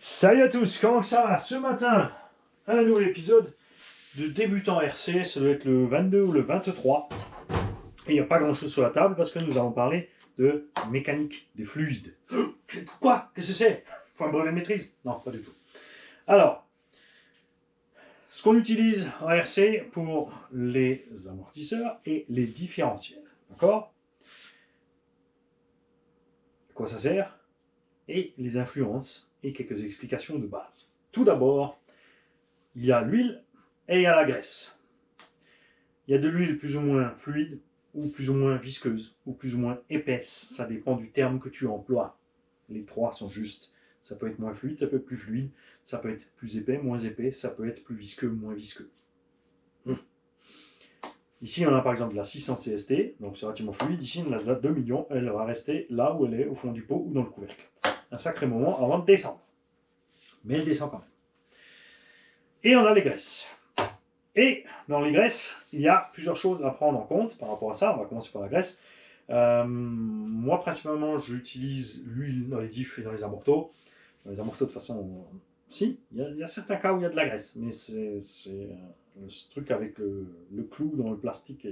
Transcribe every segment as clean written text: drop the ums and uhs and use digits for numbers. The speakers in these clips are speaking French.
Salut à tous, comment ça va? Ce matin, un nouvel épisode de débutant RC, ça doit être le 22 ou le 23. Et il n'y a pas grand chose sur la table parce que nous allons parler de mécanique des fluides. Quoi? Qu'est-ce que c'est? Faut un brevet de maîtrise? Non, pas du tout. Alors, ce qu'on utilise en RC pour les amortisseurs et les différentiels. D'accord? À quoi ça sert? Et les influences et quelques explications de base. Tout d'abord, il y a l'huile et il y a la graisse. Il y a de l'huile plus ou moins fluide, ou plus ou moins visqueuse, ou plus ou moins épaisse. Ça dépend du terme que tu emploies. Les trois sont justes. Ça peut être moins fluide, ça peut être plus fluide, ça peut être plus épais, moins épais, ça peut être plus visqueux, moins visqueux. Ici, on a par exemple de la 600 CST, donc c'est relativement fluide. Ici, on a de la 2 millions, elle va rester là où elle est, au fond du pot ou dans le couvercle. Un sacré moment avant de descendre. Mais elle descend quand même. Et on a les graisses. Et dans les graisses, il y a plusieurs choses à prendre en compte par rapport à ça. On va commencer par la graisse. Moi, principalement, j'utilise l'huile dans les diffs et dans les amortos. Dans les amortos, de toute façon, si, il y a certains cas où il y a de la graisse, mais c'est ce truc avec le clou dans le plastique.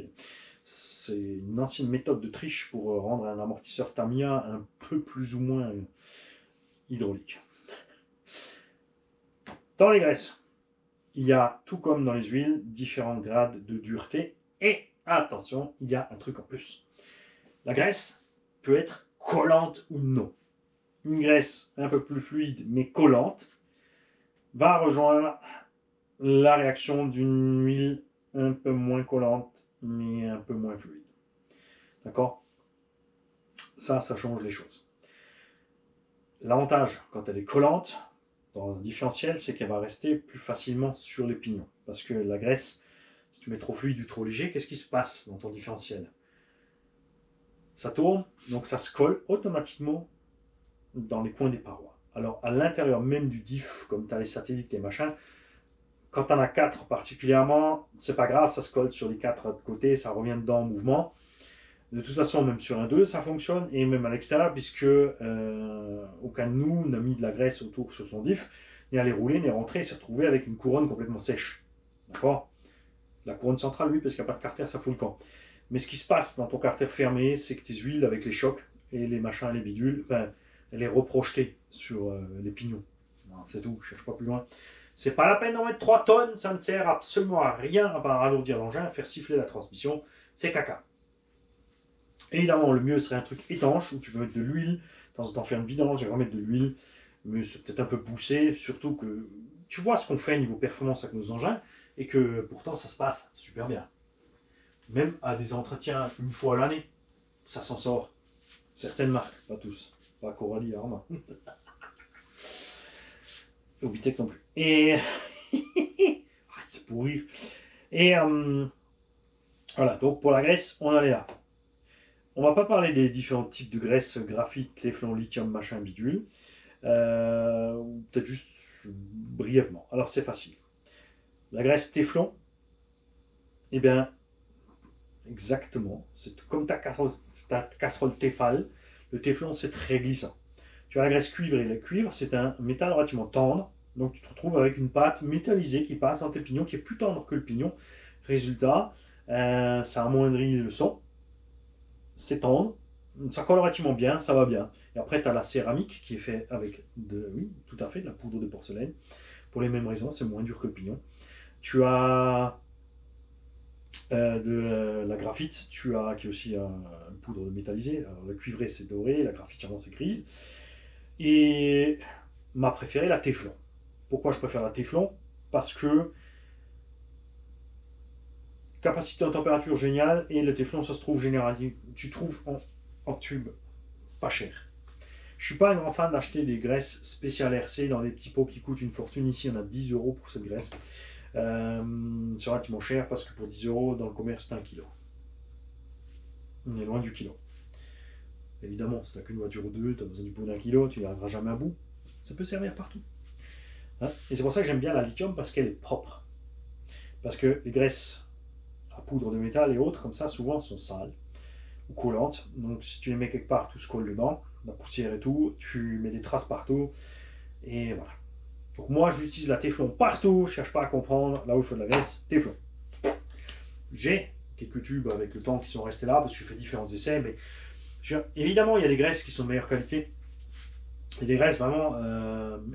C'est une ancienne méthode de triche pour rendre un amortisseur Tamiya un peu plus ou moins hydraulique. Dans les graisses, il y a, tout comme dans les huiles, différents grades de dureté. Et attention, il y a un truc en plus. La graisse peut être collante ou non. Une graisse un peu plus fluide mais collante va rejoindre la réaction d'une huile un peu moins collante mais un peu moins fluide. D'accord? Ça change les choses. L'avantage, quand elle est collante, dans le différentiel, c'est qu'elle va rester plus facilement sur les pignons. Parce que la graisse, si tu mets trop fluide ou trop léger, qu'est-ce qui se passe dans ton différentiel? Ça tourne, donc ça se colle automatiquement dans les coins des parois. Alors, à l'intérieur même du diff, comme tu as les satellites et machin, quand tu en as 4 particulièrement, c'est pas grave, ça se colle sur les 4 de côté, ça revient dedans en mouvement. De toute façon, même sur un 2, ça fonctionne, et même à l'extérieur, puisque aucun de nous n'a mis de la graisse autour sur son diff, n'est allé rouler, n'est rentré, s'est retrouvé avec une couronne complètement sèche. D'accord? La couronne centrale, oui, parce qu'il n'y a pas de carter, ça fout le camp. Mais ce qui se passe dans ton carter fermé, c'est que tes huiles, avec les chocs et les machins, les bidules, ben, elle est reprojetée sur les pignons. C'est tout, je ne cherche pas plus loin. C'est pas la peine d'en mettre 3 tonnes, ça ne sert absolument à rien à part alourdir l'engin, faire siffler la transmission, c'est caca. Évidemment, le mieux serait un truc étanche où tu peux mettre de l'huile, de temps en temps faire une vidange et remettre de l'huile, mais c'est peut-être un peu poussé, surtout que tu vois ce qu'on fait niveau performance avec nos engins et que pourtant ça se passe super bien. Même à des entretiens une fois à l'année, ça s'en sort. Certaines marques, pas tous. Pas Coralie, Arma. Obitech non plus. Et. c'est pour rire. Et voilà, donc pour la graisse, on en est là. On va pas parler des différents types de graisse, graphite, téflon, lithium, machin, bidule. Ou peut-être juste brièvement. Alors c'est facile. La graisse téflon, eh bien, exactement, c'est comme ta casserole Tefal. Le téflon, c'est très glissant. Tu as la graisse cuivre, et le cuivre, c'est un métal relativement tendre. Donc tu te retrouves avec une pâte métallisée qui passe dans tes pignons, qui est plus tendre que le pignon. Résultat, ça amoindrit le son. C'est tendre, ça colle relativement bien, ça va bien. Et après, tu as la céramique qui est fait avec oui, tout à fait, de la poudre de porcelaine. Pour les mêmes raisons, c'est moins dur que le pignon. Tu as de la graphite, qui est aussi une poudre métallisée. Alors, le cuivré, c'est doré, la graphite, c'est grise. Et ma préférée, la téflon. Pourquoi je préfère la téflon? Parce que capacité en température géniale, et le téflon, ça se trouve généralement, tu trouves en tube, pas cher. Je suis pas un grand fan d'acheter des graisses spéciales RC dans des petits pots qui coûtent une fortune. Ici, on a 10 € pour cette graisse. C'est relativement cher parce que pour 10 € dans le commerce, c'est 1 kg. On est loin du kilo. Évidemment, si tu n'as qu'une voiture ou deux, tu as besoin du pot d'1 kg, tu n'y arriveras jamais à bout. Ça peut servir partout. Hein? Et c'est pour ça que j'aime bien la lithium, parce qu'elle est propre. Parce que les graisses à poudre de métal et autres, comme ça, souvent, sont sales ou collantes. Donc si tu les mets quelque part, tout se colle dedans, la poussière et tout, tu mets des traces partout. Et voilà. Donc moi, j'utilise la Téflon partout, je ne cherche pas à comprendre. Là où il faut de la graisse, Téflon. J'ai quelques tubes avec le temps qui sont restés là, parce que je fais différents essais, mais évidemment, il y a des graisses qui sont de meilleure qualité. Et des graisses vraiment...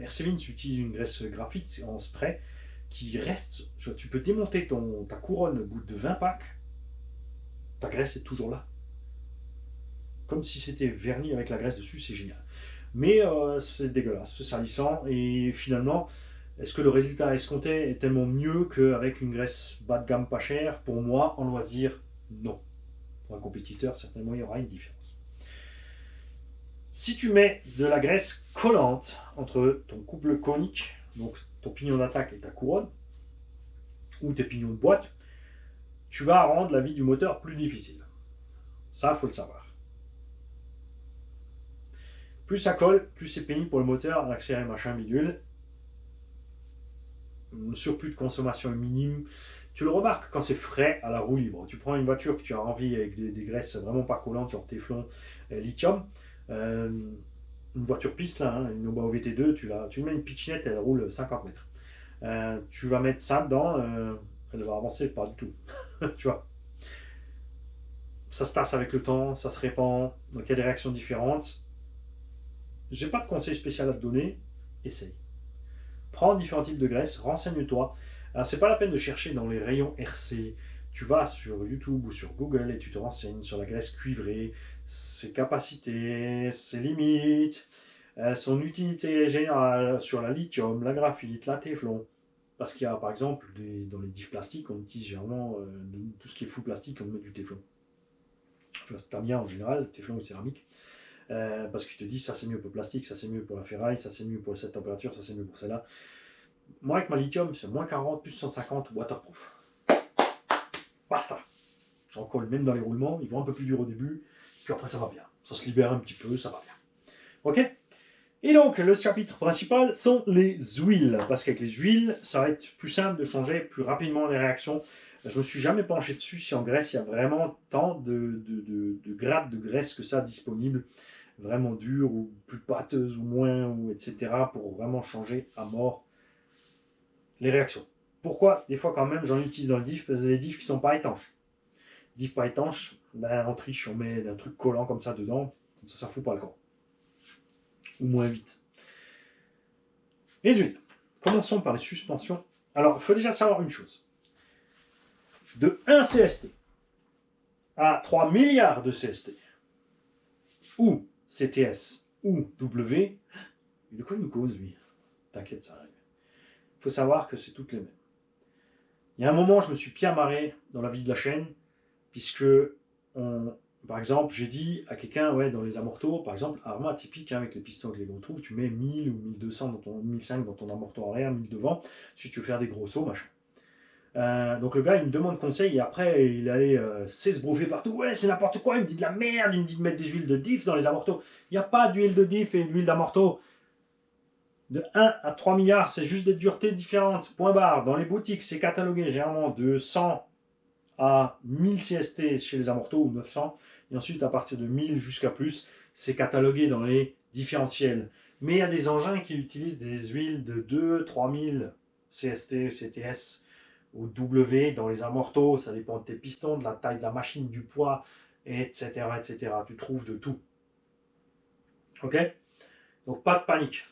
Ercevin utilise une graisse graphite en spray qui reste... Tu peux démonter ta couronne au bout de 20 packs, ta graisse est toujours là. Comme si c'était verni avec la graisse dessus, c'est génial. Mais c'est dégueulasse, c'est salissant, et finalement, est-ce que le résultat escompté est tellement mieux qu'avec une graisse bas de gamme pas chère? Pour moi, en loisir, non. Pour un compétiteur, certainement, il y aura une différence. Si tu mets de la graisse collante entre ton couple conique, donc ton pignon d'attaque et ta couronne, ou tes pignons de boîte, tu vas rendre la vie du moteur plus difficile. Ça, il faut le savoir. Plus ça colle, plus c'est pénible pour le moteur, accélérer machin bidule. Le surplus de consommation est minime. Tu le remarques quand c'est frais à la roue libre. Tu prends une voiture que tu as envie avec des graisses vraiment pas collantes, genre Téflon, lithium. Une voiture piste, là, hein, une Oba VT2, tu mets une pitchnette, elle roule 50 mètres. Tu vas mettre ça dedans, elle va avancer pas du tout. Tu vois. Ça se tasse avec le temps, ça se répand, donc il y a des réactions différentes. J'ai pas de conseil spécial à te donner, essaye. Prends différents types de graisses, renseigne-toi. Alors, c'est pas la peine de chercher dans les rayons RC. Tu vas sur YouTube ou sur Google et tu te renseignes sur la graisse cuivrée, ses capacités, ses limites, son utilité générale, sur la lithium, la graphite, la téflon. Parce qu'il y a par exemple dans les diffs plastiques, on utilise généralement tout ce qui est full plastique, on met du téflon. Enfin, bien en général, téflon ou céramique. Parce qu'il te dit ça c'est mieux pour le plastique, ça c'est mieux pour la ferraille, ça c'est mieux pour cette température, ça c'est mieux pour celle-là. Moi avec ma lithium c'est moins 40, plus 150, waterproof. Basta. J'en colle même dans les roulements, ils vont un peu plus dur au début, puis après ça va bien. Ça se libère un petit peu, ça va bien. Ok. Et donc le chapitre principal sont les huiles, parce qu'avec les huiles ça va être plus simple de changer plus rapidement les réactions. Je me suis jamais penché dessus si en graisse il y a vraiment tant de grades de graisse que ça disponible, vraiment dure ou plus pâteuse ou moins, ou etc. pour vraiment changer à mort les réactions. Pourquoi? Des fois quand même j'en utilise dans le diff, parce que les diffs qui sont pas étanches. Diff pas étanche, ben, on triche, on met un truc collant comme ça dedans, ça fout pas le camp. Ou moins vite. Les huiles. Commençons par les suspensions. Alors, il faut déjà savoir une chose. De 1 CST à 3 milliards de CST, ou CTS, ou W, de quoi il nous cause, lui? T'inquiète, ça arrive. Il faut savoir que c'est toutes les mêmes. Il y a un moment, je me suis bien marré dans la vie de la chaîne, puisque, par exemple, j'ai dit à quelqu'un, ouais, dans les amortos, par exemple, arma typique, hein, avec les pistons avec les gros trous, tu mets 1000 ou 1200 dans 1005 dans ton amorto arrière, 1000 devant, si tu veux faire des gros sauts, machin. Donc le gars, il me demande conseil, et après, il allait s'esbrouffer partout. Ouais, c'est n'importe quoi, il me dit de la merde, il me dit de mettre des huiles de diff dans les amortos. Il n'y a pas d'huile de diff et d'huile d'amorto. De 1 à 3 milliards, c'est juste des duretés différentes. Point barre. Dans les boutiques, c'est catalogué généralement de 100 à 1000 CST chez les amortos, ou 900. Et ensuite, à partir de 1000 jusqu'à plus, c'est catalogué dans les différentiels. Mais il y a des engins qui utilisent des huiles de 2-3000 CST, CTS ou W dans les amortos. Ça dépend de tes pistons, de la taille de la machine, du poids, etc. etc. Tu trouves de tout. Ok? Donc, pas de panique.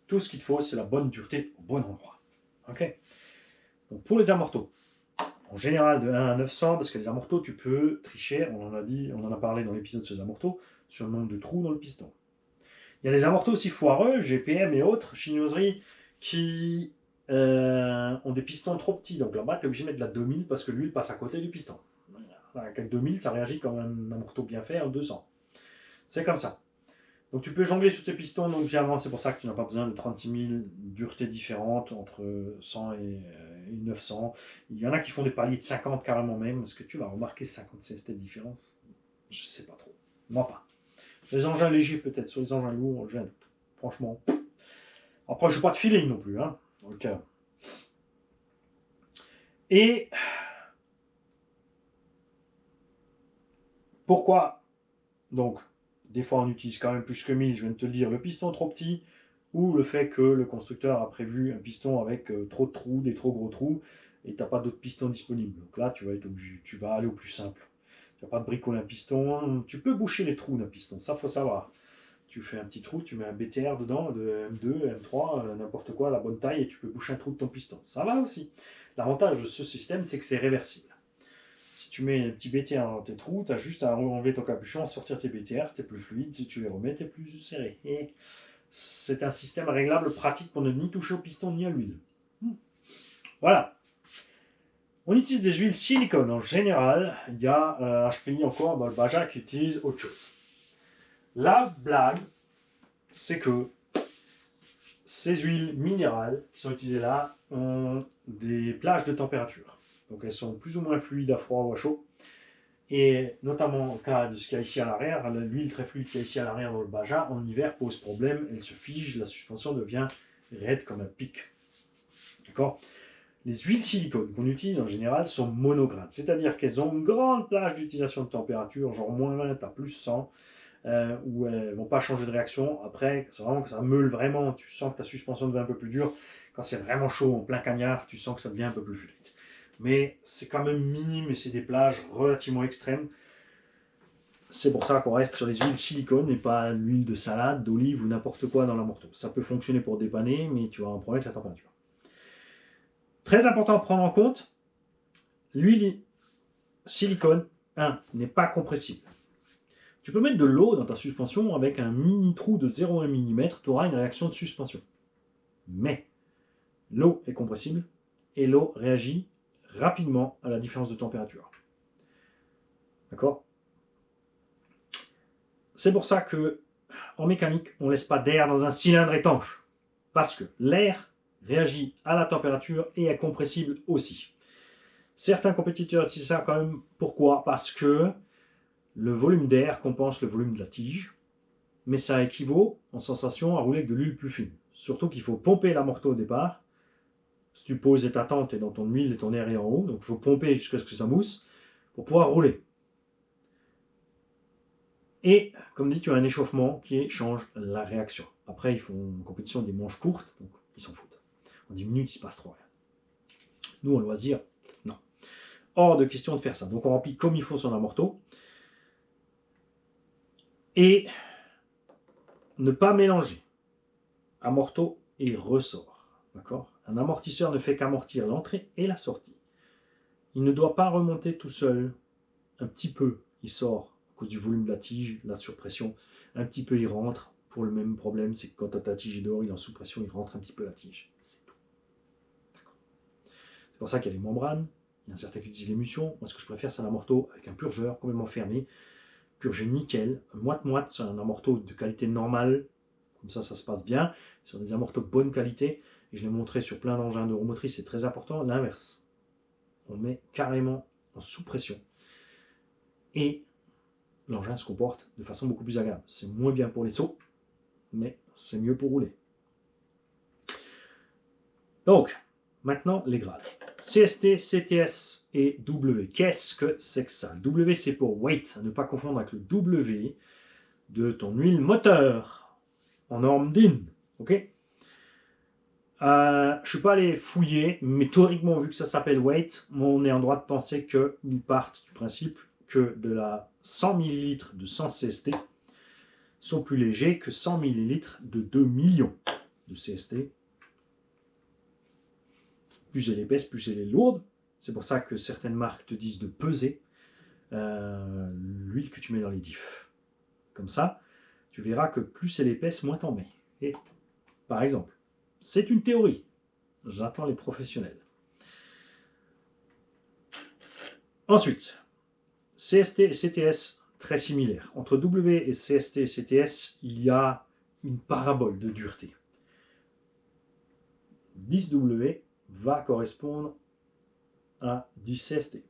Tout ce qu'il te faut, c'est la bonne dureté au bon endroit. Ok? Donc, pour les amortos, en général de 1 à 900, parce que les amortos, tu peux tricher, on en a parlé dans l'épisode sur les amortos, sur le nombre de trous dans le piston. Il y a des amortos aussi foireux, GPM et autres, chinoiseries, qui ont des pistons trop petits. Donc là-bas, tu es obligé de mettre de la 2000 parce que l'huile passe à côté du piston. Avec 2000, ça réagit comme un amorto bien fait en 200. C'est comme ça. Donc tu peux jongler sur tes pistons, donc généralement c'est pour ça que tu n'as pas besoin de 36 000 duretés différentes entre 100 et 900. Il y en a qui font des paliers de 50 carrément même. Est-ce que tu vas remarquer 50 CST de différence? Je sais pas trop. Moi pas. Les engins légers peut-être, sur les engins lourds, j'ai un doute. Franchement. Après je n'ai pas de feeling non plus. Hein. Donc, et pourquoi donc des fois on utilise quand même plus que 1000, je viens de te le dire, le piston trop petit, ou le fait que le constructeur a prévu un piston avec trop de trous, des trop gros trous, et tu n'as pas d'autres pistons disponibles. Donc là, tu vas être obligé, tu vas aller au plus simple. Tu vas pas te bricoler un piston. Tu peux boucher les trous d'un piston, ça faut savoir. Tu fais un petit trou, tu mets un BTR dedans, de M2, M3, n'importe quoi, la bonne taille, et tu peux boucher un trou de ton piston. Ça va aussi. L'avantage de ce système, c'est que c'est réversible. Si tu mets un petit BTR dans tes trous, tu as juste à enlever ton capuchon, sortir tes BTR, tu es plus fluide, si tu les remets, tu es plus serré. Et c'est un système réglable pratique pour ne ni toucher au piston ni à l'huile. Voilà. On utilise des huiles silicone en général. Il y a HPI encore dans le Baja qui utilise autre chose. La blague, c'est que ces huiles minérales qui sont utilisées là ont des plages de température. Donc elles sont plus ou moins fluides à froid ou à chaud. Et notamment au cas de ce qu'il y a ici à l'arrière, l'huile très fluide qu'il y a ici à l'arrière dans le Baja, en hiver pose problème, elle se fige, la suspension devient raide comme un pic. D'accord? Les huiles silicone qu'on utilise en général sont monogrades, c'est-à-dire qu'elles ont une grande plage d'utilisation de température, genre moins 20 à plus 100, où elles ne vont pas changer de réaction. Après, c'est vraiment que ça meule vraiment, tu sens que ta suspension devient un peu plus dure. Quand c'est vraiment chaud, en plein cagnard, tu sens que ça devient un peu plus fluide. Mais c'est quand même minime et c'est des plages relativement extrêmes. C'est pour ça qu'on reste sur les huiles silicone et pas l'huile de salade, d'olive ou n'importe quoi dans la morteau. Ça peut fonctionner pour dépanner, mais tu vas un problème avec la température. Très important à prendre en compte, l'huile silicone, n'est pas compressible. Tu peux mettre de l'eau dans ta suspension avec un mini trou de 0,1 mm, tu auras une réaction de suspension. Mais l'eau est compressible et l'eau réagit rapidement à la différence de température. D'accord? C'est pour ça que en mécanique, on ne laisse pas d'air dans un cylindre étanche. Parce que l'air réagit à la température et est compressible aussi. Certains compétiteurs utilisent ça quand même. Pourquoi? Parce que le volume d'air compense le volume de la tige, mais ça équivaut en sensation à rouler avec de l'huile plus fine. Surtout qu'il faut pomper la morteau au départ. Si tu poses ta tente et dans ton huile et ton air est en haut, donc il faut pomper jusqu'à ce que ça mousse pour pouvoir rouler. Et comme dit, tu as un échauffement qui change la réaction. Après, ils font une compétition des manches courtes, donc ils s'en foutent. En 10 minutes, il se passe trop rien. Nous, en loisir, non. Hors de question de faire ça. Donc on remplit comme il faut son amorto. Et ne pas mélanger amorto et ressort. D'accord? Un amortisseur ne fait qu'amortir l'entrée et la sortie. Il ne doit pas remonter tout seul. Un petit peu, il sort à cause du volume de la tige, la surpression. Un petit peu, il rentre. Pour le même problème, c'est que quand ta tige est dehors, il est en sous-pression, il rentre un petit peu la tige. C'est tout. D'accord. C'est pour ça qu'il y a les membranes. Il y en a certains qui utilisent l'émulsion. Moi, ce que je préfère, c'est un amorto avec un purgeur complètement fermé. Purgé nickel. Moite-moite, c'est un amorto de qualité normale. Comme ça se passe bien. Sur des amortos de bonne qualité. Et je l'ai montré sur plein d'engins neuromotrices, c'est très important. L'inverse. On met carrément en sous-pression. Et l'engin se comporte de façon beaucoup plus agréable. C'est moins bien pour les sauts, mais c'est mieux pour rouler. Donc, maintenant les grades. CST, CTS et W. Qu'est-ce que c'est que ça? W, c'est pour weight, à ne pas confondre avec le W de ton huile moteur en norme DIN. Ok? Je ne suis pas allé fouiller, mais théoriquement, vu que ça s'appelle weight, on est en droit de penser qu'ils partent du principe que de la 100 ml de 100 CST sont plus légers que 100 ml de 2 millions de CST. Plus elle est épaisse, plus elle est lourde. C'est pour ça que certaines marques te disent de peser l'huile que tu mets dans les diffs. Comme ça, tu verras que plus elle est épaisse, moins t'en mets. Et, par exemple, c'est une théorie. J'attends les professionnels. Ensuite, CST et CTS, très similaires. Entre W et CST et CTS, il y a une parabole de dureté. 10W va correspondre à 10 CST.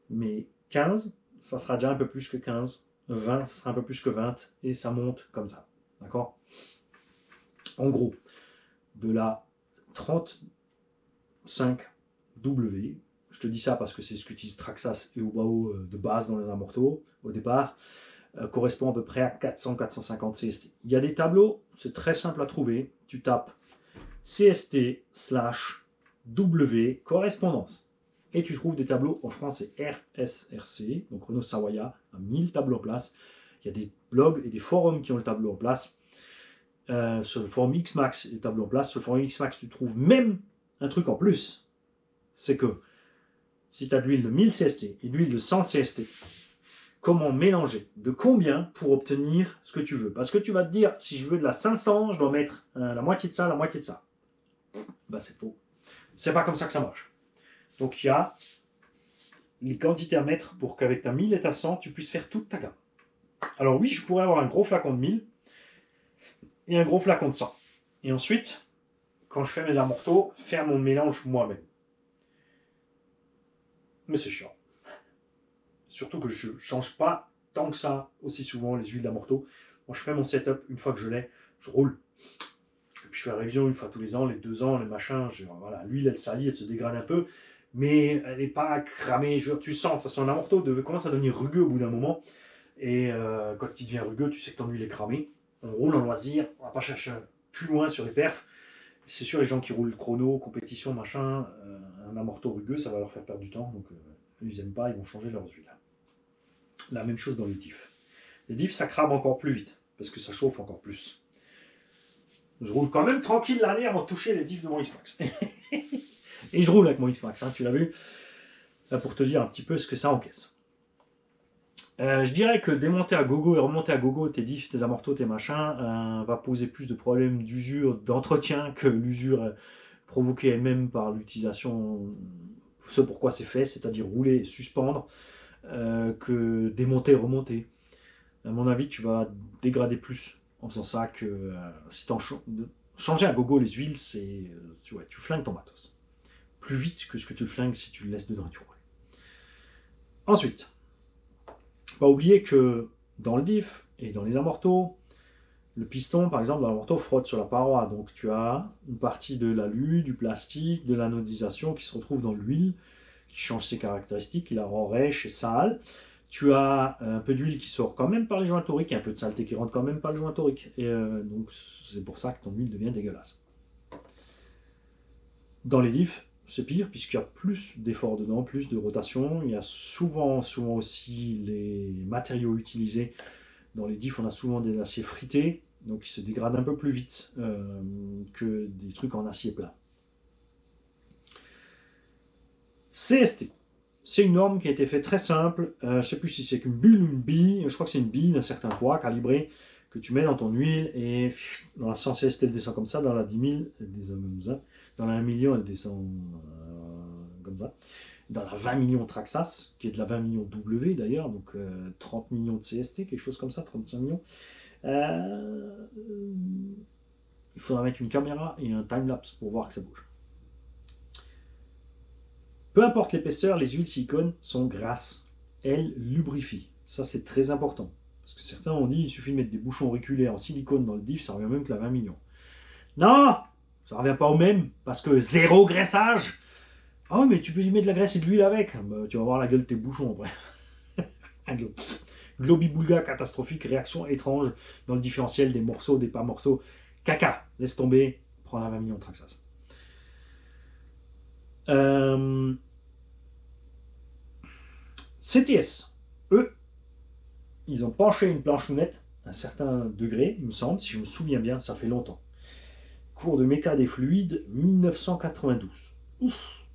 Mais 15, ça sera déjà un peu plus que 15. 20, ça sera un peu plus que 20. Et ça monte comme ça. D'accord? En gros, de la 35W, je te dis ça parce que c'est ce qu'utilise Traxxas et Obao de base dans les amortos au départ. correspond à peu près à 400-450 CST. Il y a des tableaux, c'est très simple à trouver. Tu tapes CST/W correspondance. Et tu trouves des tableaux en français RSRC, donc Renault Savoia a mis le tableau en place. Il y a des blogs et des forums qui ont le tableau en place. Sur le forum Xmax, les tableaux en place. Sur le forum Xmax, tu trouves même un truc en plus. C'est que si tu as de l'huile de 1000 CST et de l'huile de 100 CST, comment mélanger, de combien pour obtenir ce que tu veux. Parce que tu vas te dire, si je veux de la 500, je dois mettre la moitié de ça, la moitié de ça. Ben, c'est faux. C'est pas comme ça que ça marche. Donc il y a les quantités à mettre pour qu'avec ta 1000 et ta 100, tu puisses faire toute ta gamme. Alors oui, je pourrais avoir un gros flacon de 1000 et un gros flacon de 100. Et ensuite, quand je fais mes amortos, faire mon mélange moi-même. Mais c'est chiant. Surtout que je ne change pas tant que ça aussi souvent les huiles d'amorto. Moi, je fais mon setup, une fois que je l'ai, je roule. Et puis je fais la révision une fois tous les ans, les 2 ans, les machins. Voilà, l'huile, elle salit, elle se dégrade un peu. Mais elle n'est pas cramée. Tu sens, de toute façon, un amorto commence à devenir rugueux au bout d'un moment. Et quand il devient rugueux, tu sais que ton huile est cramée. On roule en loisir, on ne va pas chercher plus loin sur les perfs. C'est sûr, les gens qui roulent chrono, compétition, machin, un amorto rugueux, ça va leur faire perdre du temps. Donc, ils n'aiment pas, ils vont changer leurs huiles. La même chose dans les diffs. Les diffs, ça crame encore plus vite, parce que ça chauffe encore plus. Je roule quand même tranquille l'année avant de toucher les diffs de mon X-Max. Et je roule avec mon X-Max, hein, tu l'as vu, là, pour te dire un petit peu ce que ça encaisse. Je dirais que démonter à gogo et remonter à gogo tes diffs, tes amortos, tes machins, va poser plus de problèmes d'usure, d'entretien que l'usure provoquée elle-même par l'utilisation, ce pourquoi c'est fait, c'est-à-dire rouler et suspendre, que démonter et remonter. À mon avis, tu vas dégrader plus en faisant ça que si tu changer à gogo les huiles, c'est tu flingues ton matos. Plus vite que ce que tu le flingues si tu le laisses dedans et tu roules. Ensuite, pas oublier que dans le diff et dans les amortos, le piston, par exemple, dans l'amorto, frotte sur la paroi. Donc tu as une partie de l'alu, du plastique, de l'anodisation qui se retrouve dans l'huile, qui change ses caractéristiques, qui la rend rêche et sale. Tu as un peu d'huile qui sort quand même par les joints toriques et un peu de saleté qui rentre quand même par les joints toriques. Et donc c'est pour ça que ton huile devient dégueulasse. Dans les diffs, c'est pire puisqu'il y a plus d'efforts dedans, plus de rotation. Il y a souvent aussi les matériaux utilisés. Dans les diffs, on a souvent des aciers frités, donc ils se dégradent un peu plus vite que des trucs en acier plat. CST. C'est une norme qui a été faite très simple. Je ne sais plus si c'est qu'une bulle ou une bille. Je crois que c'est une bille d'un certain poids calibré que tu mets dans ton huile et dans la 100 CST, elle descend comme ça. Dans la 10 000, elle descend comme ça. Dans la 1 million, elle descend comme ça. Dans la 20 millions Traxas, qui est de la 20 millions W d'ailleurs, donc 30 millions de CST, quelque chose comme ça, 35 millions. Il faudra mettre une caméra et un timelapse pour voir que ça bouge. Peu importe l'épaisseur, les huiles silicone sont grasses. Elles lubrifient. Ça, c'est très important. Parce que certains ont dit qu'il suffit de mettre des bouchons auriculaires en silicone dans le diff, ça revient même que la 20 millions. Non, ça revient pas au même, parce que zéro graissage. Ah oui, mais tu peux y mettre de la graisse et de l'huile avec. Bah, tu vas voir la gueule de tes bouchons après. Globiboulga catastrophique, réaction étrange dans le différentiel des morceaux, des pas morceaux. Caca, laisse tomber, prends la 20 millions de Traxas. CTS, eux, ils ont penché une planchounette à un certain degré, il me semble, si je me souviens bien, ça fait longtemps. Cours de méca des fluides, 1992. Ouf.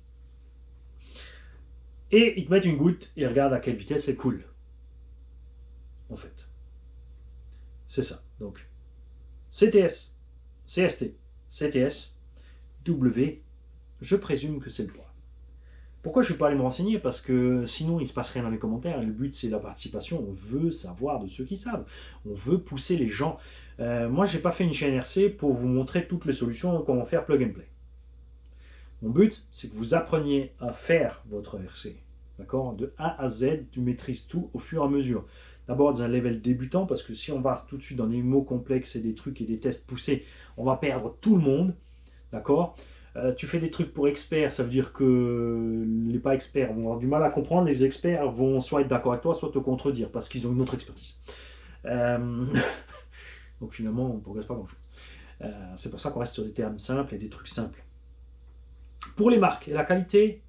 Et ils te mettent une goutte et regarde à quelle vitesse elle coule. En fait. C'est ça. Donc, CTS, CST, CTS, W, je présume que c'est le poids. Pourquoi je ne suis pas allé me renseigner? Parce que sinon, il ne se passe rien dans les commentaires. Le but, c'est la participation. On veut savoir de ceux qui savent. On veut pousser les gens. Moi, je n'ai pas fait une chaîne RC pour vous montrer toutes les solutions, comment faire plug and play. Mon but, c'est que vous appreniez à faire votre RC. D'accord? De A à Z, tu maîtrises tout au fur et à mesure. D'abord dans un level débutant, parce que si on va tout de suite dans des mots complexes et des trucs et des tests poussés, on va perdre tout le monde. D'accord? Tu fais des trucs pour experts, ça veut dire que les pas experts vont avoir du mal à comprendre, les experts vont soit être d'accord avec toi, soit te contredire, parce qu'ils ont une autre expertise. Donc finalement, on ne progresse pas grand-chose. C'est pour ça qu'on reste sur des termes simples et des trucs simples. Pour les marques et la qualité,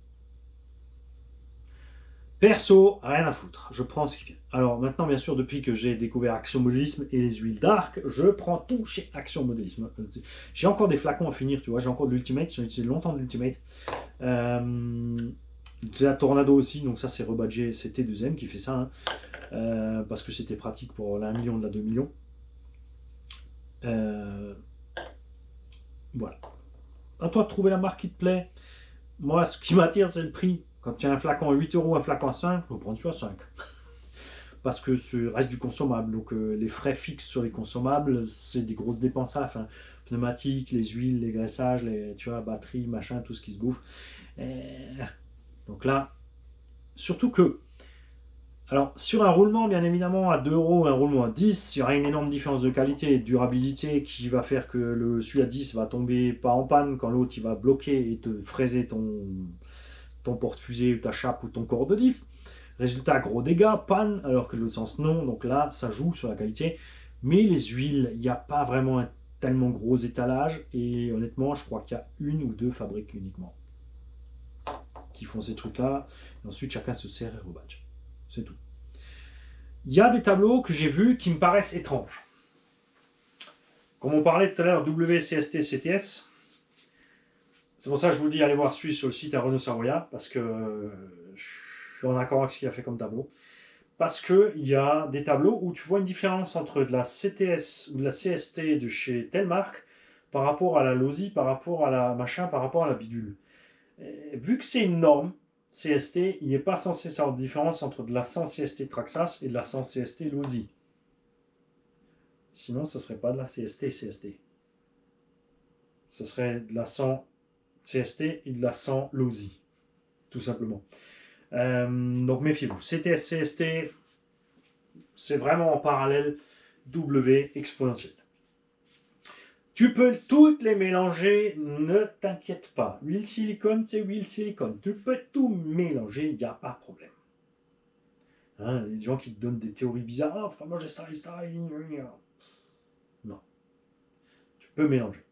perso, rien à foutre. Je prends ce qui vient. Alors maintenant, bien sûr, depuis que j'ai découvert Action Modélisme et les huiles d'arc, je prends tout chez Action Modélisme. J'ai encore des flacons à finir, tu vois. J'ai encore de l'Ultimate. J'ai utilisé longtemps de l'Ultimate. J'ai la Tornado aussi, donc ça c'est rebadgé. C'était T2M qui fait ça, hein, parce que c'était pratique pour la 1 million de la 2 millions. Voilà. À toi de trouver la marque qui te plaît. Moi, ce qui m'attire, c'est le prix. Quand tu as un flacon à 8 euros, un flacon à 5, je vais prendre celui à 5. Parce que ce reste du consommable. Donc les frais fixes sur les consommables, c'est des grosses dépenses à la fin. Pneumatiques, les huiles, les graissages, tu vois, batterie, machin, tout ce qui se bouffe. Donc là, surtout que, alors sur un roulement, bien évidemment, à 2 euros, un roulement à 10, il y aura une énorme différence de qualité et de durabilité qui va faire que celui à 10 va tomber pas en panne quand l'autre il va bloquer et te fraiser ton porte-fusée ou ta chape ou ton corps de diff. Résultat, gros dégâts, panne, alors que de l'autre sens, non. Donc là, ça joue sur la qualité. Mais les huiles, il n'y a pas vraiment un tellement gros étalage. Et honnêtement, je crois qu'il y a 1 ou 2 fabriques uniquement qui font ces trucs-là. Et ensuite, chacun se sert et rebadge. C'est tout. Il y a des tableaux que j'ai vus qui me paraissent étranges. Comme on parlait tout à l'heure, WCST, CTS. C'est pour ça que je vous dis, allez voir celui sur le site à Renault Savoia, parce que je suis en accord avec ce qu'il a fait comme tableau. Parce qu'il y a des tableaux où tu vois une différence entre de la CTS ou de la CST de chez telle marque par rapport à la LOSI, par rapport à la machin, par rapport à la bidule. Et vu que c'est une norme CST, il n'est pas censé savoir de différence entre de la 100 CST Traxas et de la 100 CST LOSI. Sinon, ce ne serait pas de la CST. Ce serait de la 100 CST et de la 100 LOSI, tout simplement. Donc méfiez-vous. CTS, CST, c'est vraiment en parallèle W exponentielle. Tu peux toutes les mélanger, ne t'inquiète pas. Huile silicone, c'est huile silicone. Tu peux tout mélanger, il n'y a pas de problème. Hein, les gens qui te donnent des théories bizarres, ah, faut manger ça et ça. Non. Tu peux mélanger.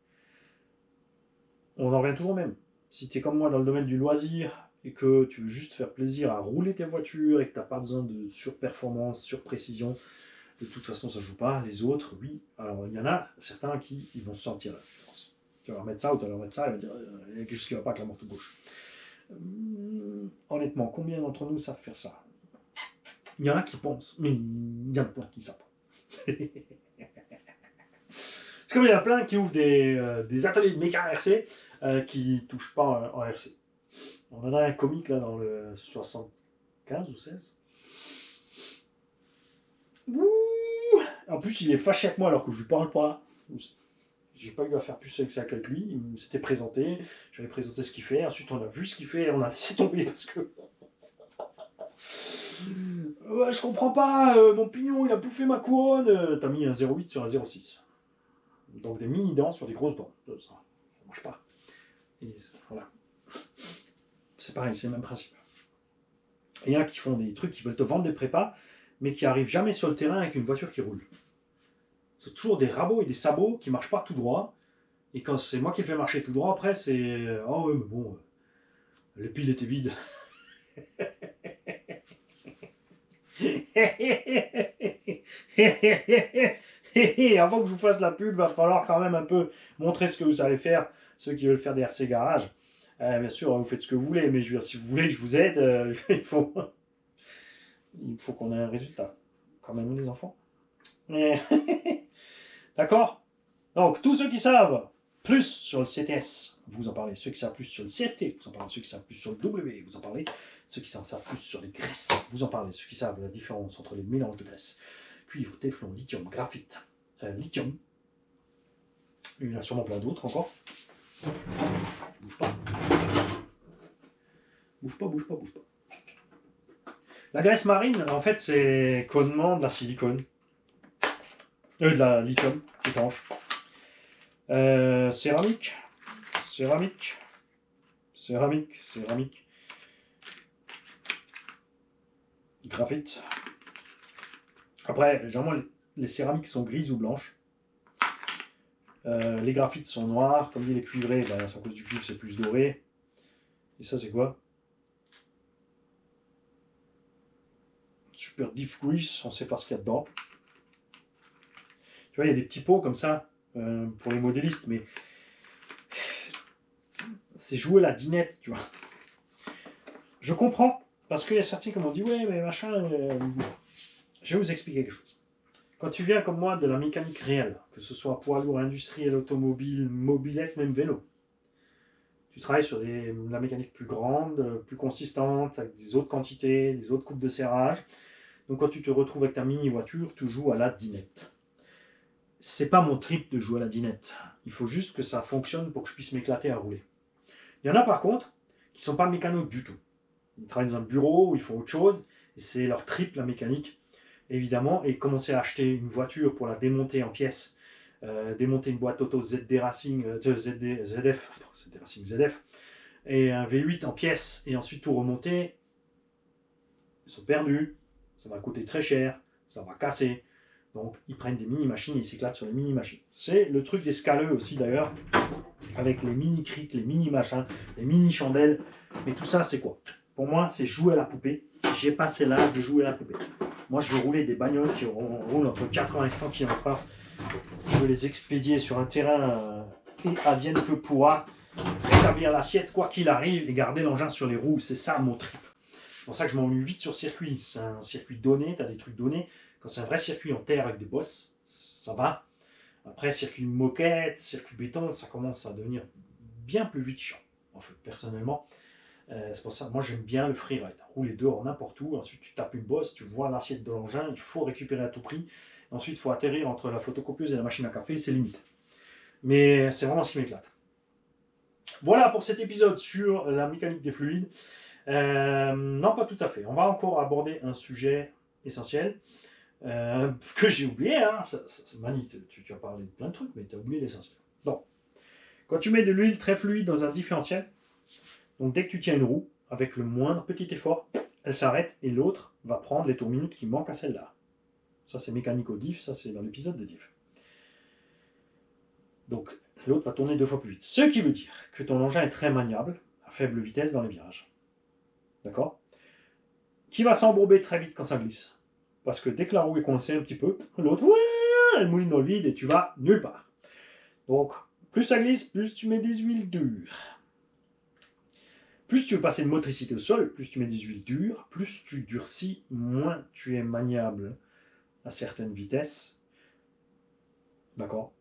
On en revient toujours au même. Si tu es comme moi dans le domaine du loisir et que tu veux juste faire plaisir à rouler tes voitures et que tu n'as pas besoin de surperformance, surprécision, de toute façon ça ne joue pas. Les autres, oui. Alors il y en a certains qui ils vont se sentir la différence. Tu vas leur mettre ça ou tu vas leur mettre ça, il va dire il y a quelque chose qui ne va pas avec la morte bouche. Honnêtement, combien d'entre nous savent faire ça? Il y en a qui pensent, mais il y en a plein qui ne savent pas. C'est comme il y en a plein qui ouvrent des ateliers de méca RC qui ne touchent pas en RC. On en a un comique là dans le 75 ou 16. Ouh, en plus, il est fâché avec moi alors que je lui parle pas. J'ai pas eu à faire plus avec ça qu'avec lui. Il s'était présenté, j'avais présenté ce qu'il fait. Ensuite, on a vu ce qu'il fait et on a laissé tomber parce que. Ouais, je comprends pas, mon pignon il a bouffé ma couronne. T'as mis un 0,8 sur un 0,6. Donc des mini dents sur des grosses dents. Ça marche pas. Et voilà. C'est pareil, c'est le même principe. Il y en a qui font des trucs, qui veulent te vendre des prépas, mais qui arrivent jamais sur le terrain avec une voiture qui roule. C'est toujours des rabots et des sabots qui marchent pas tout droit. Et quand c'est moi qui le fais marcher tout droit, après c'est oh ouais, mais bon, le pile était vide. Avant que je vous fasse la pub, il va falloir quand même un peu montrer ce que vous savez faire, ceux qui veulent faire des RC garage. Bien sûr, vous faites ce que vous voulez, mais je veux dire, si vous voulez que je vous aide, il faut qu'on ait un résultat. Quand même, les enfants. D'accord? Donc, tous ceux qui savent plus sur le CTS, vous en parlez. Ceux qui savent plus sur le CST, vous en parlez. Ceux qui savent plus sur le W, vous en parlez. Ceux qui savent plus sur les graisses, vous en parlez. Ceux qui savent la différence entre les mélanges de graisses, cuivre, téflon, lithium, graphite, lithium. Il y en a sûrement plein d'autres encore. Bouge pas. Bouge pas, bouge pas, bouge pas. La graisse marine, en fait, c'est connement de la silicone. De la lithium, étanche. Céramique. céramique, graphite. Après, généralement, les céramiques sont grises ou blanches. Les graphites sont noirs. Comme dit les cuivrés, ben, à cause du cuivre, c'est plus doré. Et ça, c'est quoi? Super Diff Grease, on ne sait pas ce qu'il y a dedans. Tu vois, il y a des petits pots comme ça pour les modélistes, mais c'est jouer la dinette, tu vois. Je comprends, parce qu'il y a certains qui m'ont dit, ouais, mais machin, je vais vous expliquer quelque chose. Quand tu viens comme moi de la mécanique réelle, que ce soit poids lourd, industriel, automobile, mobilette, même vélo, tu travailles sur la mécanique plus grande, plus consistante, avec des autres quantités, des autres coupes de serrage. Donc quand tu te retrouves avec ta mini voiture, tu joues à la dinette. C'est pas mon trip de jouer à la dinette. Il faut juste que ça fonctionne pour que je puisse m'éclater à rouler. Il y en a par contre qui sont pas mécanos du tout. Ils travaillent dans un bureau où ils font autre chose, et c'est leur trip la mécanique, évidemment, et commencer à acheter une voiture pour la démonter en pièces, démonter une boîte auto ZD Racing, ZD Racing ZF, et un V8 en pièces, et ensuite tout remonter, ils sont perdus, ça va coûter très cher, ça va casser. Donc ils prennent des mini-machines et ils s'éclatent sur les mini-machines. C'est le truc des scaleux aussi d'ailleurs, avec les mini-crics, les mini-machins, les mini-chandelles. Mais tout ça, c'est quoi? Pour moi, c'est jouer à la poupée. J'ai passé l'âge de jouer à la poupée. Moi, je veux rouler des bagnoles qui roulent entre 80 et 100 km/h. Je veux les expédier sur un terrain et advienne que pourra, rétablir l'assiette quoi qu'il arrive et garder l'engin sur les roues. C'est ça mon trip. C'est pour ça que je m'ennuie vite sur circuit. C'est un circuit donné, tu as des trucs donnés. Quand c'est un vrai circuit en terre avec des bosses, ça va. Après, circuit moquette, circuit béton, ça commence à devenir bien plus vite chiant. En fait, personnellement, c'est pour ça que moi j'aime bien le freeride. Rouler dehors n'importe où, ensuite tu tapes une bosse, tu vois l'assiette de l'engin, il faut récupérer à tout prix. Ensuite, il faut atterrir entre la photocopieuse et la machine à café, c'est limite. Mais c'est vraiment ce qui m'éclate. Voilà pour cet épisode sur la mécanique des fluides. Non, pas tout à fait. On va encore aborder un sujet essentiel. Que j'ai oublié, hein. Mani, tu as parlé de plein de trucs, mais tu as oublié l'essentiel. Donc, quand tu mets de l'huile très fluide dans un différentiel, donc dès que tu tiens une roue, avec le moindre petit effort, elle s'arrête et l'autre va prendre les tours minutes qui manquent à celle-là. Ça, c'est mécanique au diff, ça, c'est dans l'épisode des diff. Donc, l'autre va tourner 2 fois plus vite. Ce qui veut dire que ton engin est très maniable, à faible vitesse dans les virages. D'accord? Qui va s'embourber très vite quand ça glisse. Parce que dès que la roue est coincée un petit peu, l'autre, elle mouline dans le vide et tu vas nulle part. Donc, plus ça glisse, plus tu mets des huiles dures. Plus tu veux passer de motricité au sol, plus tu mets des huiles dures, plus tu durcis, moins tu es maniable à certaines vitesses. D'accord?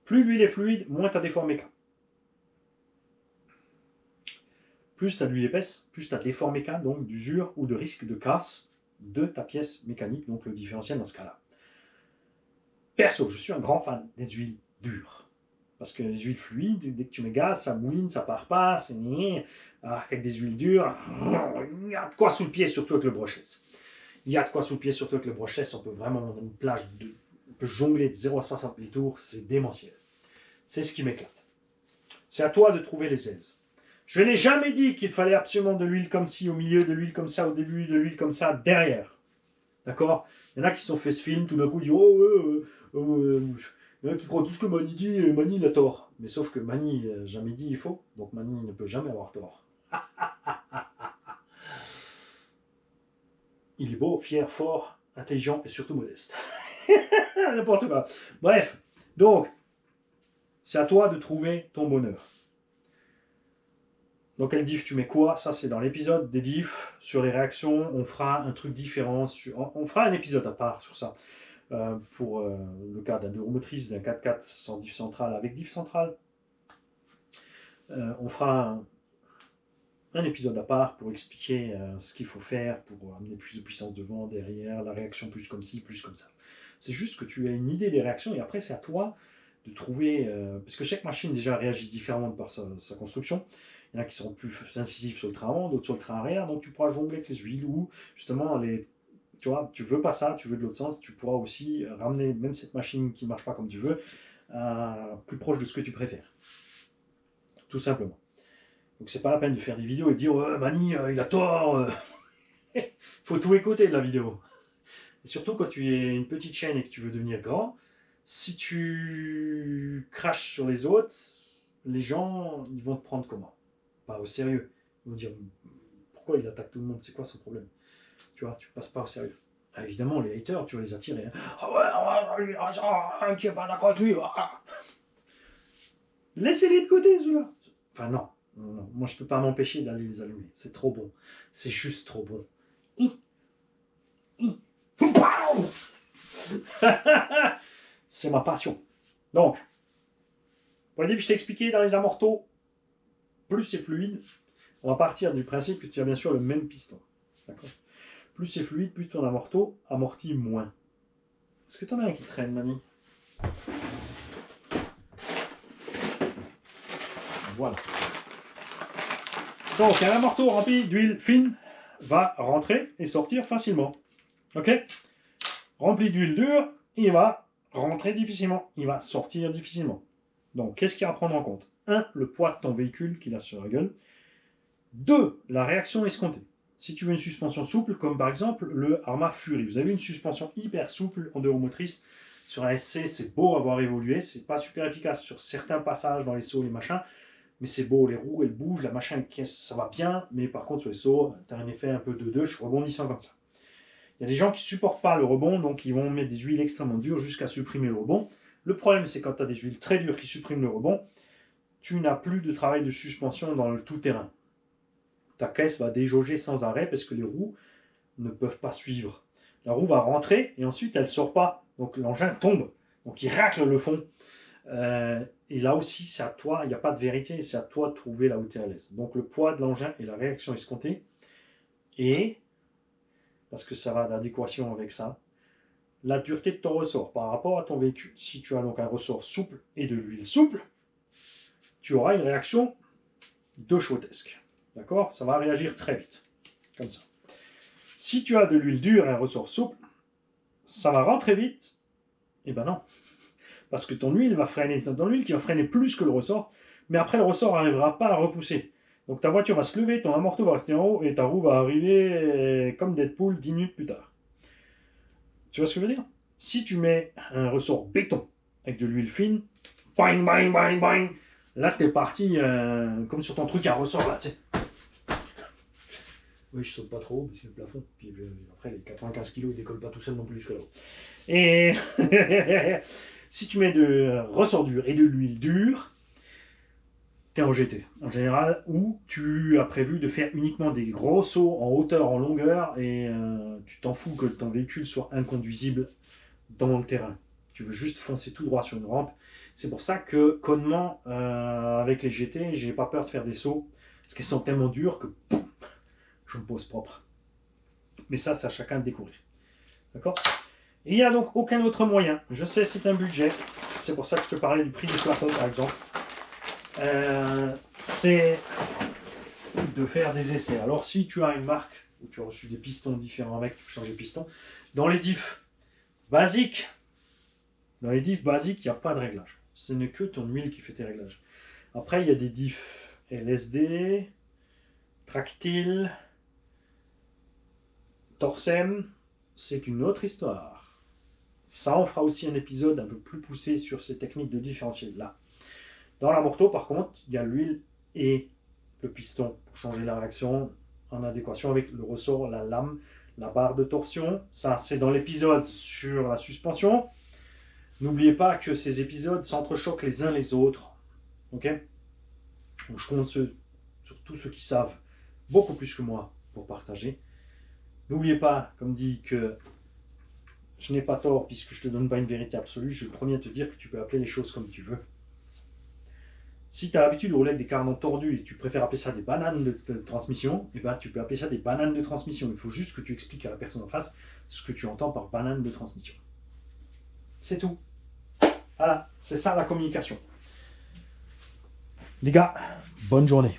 Plus l'huile est fluide, moins tu as d'efforts méca. Plus tu as de l'huile épaisse, plus tu as d'efforts méca, donc d'usure ou de risque de casse de ta pièce mécanique, donc le différentiel dans ce cas-là. Perso, je suis un grand fan des huiles dures. Parce que les huiles fluides, dès que tu mets gaz, ça mouline, ça part pas, c'est ni. Alors qu'avec des huiles dures, il y a de quoi sous le pied, surtout avec le brushless. Il y a de quoi sous le pied, surtout avec le brushless, on peut vraiment, dans une plage, on peut jongler de 0 à 60 000 tours, c'est démentiel. C'est ce qui m'éclate. C'est à toi de trouver les aises. Je n'ai jamais dit qu'il fallait absolument de l'huile comme ci au milieu, de l'huile comme ça au début, de l'huile comme ça derrière. D'accord? Il y en a qui se sont fait ce film, tout d'un coup, ils disent il y en a qui croient tout ce que Mani dit, et Mani il a tort. Mais sauf que Mani n'a jamais dit il faut, donc Mani ne peut jamais avoir tort. Il est beau, fier, fort, intelligent et surtout modeste. N'importe quoi. Bref, donc, c'est à toi de trouver ton bonheur. Dans quel diff tu mets quoi? Ça, c'est dans l'épisode des diffs. Sur les réactions, on fera un truc différent. On fera un épisode à part sur ça. Pour le cas d'un neuromotrice, d'un 4x4 sans diff central avec diff central. On fera un épisode à part pour expliquer ce qu'il faut faire pour amener plus de puissance devant, derrière, la réaction plus comme ci, plus comme ça. C'est juste que tu as une idée des réactions et après c'est à toi de trouver, parce que chaque machine déjà réagit différemment par sa construction. Il y en a qui seront plus incisifs sur le train avant, d'autres sur le train arrière, donc tu pourras jongler avec les huiles ou justement tu vois, tu veux pas ça, tu veux de l'autre sens, tu pourras aussi ramener même cette machine qui ne marche pas comme tu veux, plus proche de ce que tu préfères. Tout simplement. Donc c'est pas la peine de faire des vidéos et de dire Mani, il a tort. Faut tout écouter de la vidéo. Et surtout quand tu es une petite chaîne et que tu veux devenir grand, si tu craches sur les autres, les gens ils vont te prendre comment? Pas au sérieux. Ils vont dire pourquoi il attaque tout le monde, c'est quoi son problème? Tu vois, tu passes pas au sérieux. Ah, évidemment, les haters, tu vas les attirer. Hein. Ah ouais, qui est pas d'accord avec lui. Laissez-les de côté, ceux-là. Enfin, non. Non. Moi, je peux pas m'empêcher d'aller les allumer. C'est trop bon. C'est juste trop bon. C'est ma passion. Donc, pour les livres, je t'ai expliqué dans les amortos, plus c'est fluide, on va partir du principe que tu as bien sûr le même piston. D'accord? Plus c'est fluide, plus ton amorto amortit moins. Est-ce que tu en as un qui traîne, Mani? Voilà. Donc, un amorto rempli d'huile fine va rentrer et sortir facilement. Ok? Rempli d'huile dure, il va rentrer difficilement. Il va sortir difficilement. Donc, qu'est-ce qu'il y a à prendre en compte? 1. Le poids de ton véhicule qu'il a sur la gueule. 2. La réaction escomptée. Si tu veux une suspension souple, comme par exemple le Arma Fury, vous avez une suspension hyper souple en deux roues motrices. Sur un SC, c'est beau avoir évolué, c'est pas super efficace sur certains passages dans les sauts, les machins, mais c'est beau, les roues elles bougent, la machin, ça va bien, mais par contre sur les sauts, tu as un effet un peu de deux, je suis rebondissant comme ça. Il y a des gens qui supportent pas le rebond, donc ils vont mettre des huiles extrêmement dures jusqu'à supprimer le rebond. Le problème, c'est quand tu as des huiles très dures qui suppriment le rebond, tu n'as plus de travail de suspension dans le tout-terrain. Ta caisse va déjauger sans arrêt parce que les roues ne peuvent pas suivre. La roue va rentrer et ensuite elle ne sort pas. Donc l'engin tombe. Donc il racle le fond. Et là aussi, c'est à toi, il n'y a pas de vérité, c'est à toi de trouver là où tu es à l'aise. Donc le poids de l'engin et la réaction escomptée. Et, parce que ça va d'adéquation avec ça, la dureté de ton ressort par rapport à ton véhicule. Si tu as donc un ressort souple et de l'huile souple, tu auras une réaction de chaudesque. D'accord? Ça va réagir très vite. Comme ça. Si tu as de l'huile dure et un ressort souple, ça va rentrer vite. Eh ben non. Parce que ton huile va freiner. C'est ton huile qui va freiner plus que le ressort. Mais après, le ressort n'arrivera pas à repousser. Donc ta voiture va se lever, ton amorto va rester en haut et ta roue va arriver comme Deadpool 10 minutes plus tard. Tu vois ce que je veux dire? Si tu mets un ressort béton avec de l'huile fine, boing, boing, boing, boing, là t'es parti comme sur ton truc à ressort là, tu sais. Oui, je saute pas trop haut, parce que le plafond. Puis après, les 95 kg, ils décollent pas tout seul non plus jusqu'à là-haut. Et si tu mets de ressort dur et de l'huile dure, tu es en GT en général, ou tu as prévu de faire uniquement des gros sauts en hauteur, en longueur, et tu t'en fous que ton véhicule soit inconduisible dans le terrain. Tu veux juste foncer tout droit sur une rampe. C'est pour ça que, connement, avec les GT, j'ai pas peur de faire des sauts, parce qu'elles sont tellement dures que je me pose propre. Mais ça, c'est à chacun de découvrir. D'accord? Il n'y a donc aucun autre moyen. Je sais, c'est un budget. C'est pour ça que je te parlais du prix du flacon, par exemple. C'est de faire des essais. Alors, si tu as une marque où tu as reçu des pistons différents avec, tu peux changer de piston. Dans les diffs basiques, il n'y a pas de réglage. Ce n'est que ton huile qui fait tes réglages. Après, il y a des diffs LSD, Tractile, Torsem, c'est une autre histoire. Ça, on fera aussi un épisode un peu plus poussé sur ces techniques de différentiel là. Dans la Morteau, par contre, il y a l'huile et le piston pour changer la réaction en adéquation avec le ressort, la lame, la barre de torsion. Ça, c'est dans l'épisode sur la suspension. N'oubliez pas que ces épisodes s'entrechoquent les uns les autres. Ok? Donc, je compte sur tous ceux qui savent beaucoup plus que moi pour partager. N'oubliez pas, comme dit, que je n'ai pas tort puisque je ne te donne pas une vérité absolue. Je suis le premier à te dire que tu peux appeler les choses comme tu veux. Si tu as l'habitude de rouler avec des carnans tordus et que tu préfères appeler ça des bananes de transmission, eh ben, tu peux appeler ça des bananes de transmission. Il faut juste que tu expliques à la personne en face ce que tu entends par banane de transmission. C'est tout. Voilà, c'est ça la communication. Les gars, bonne journée.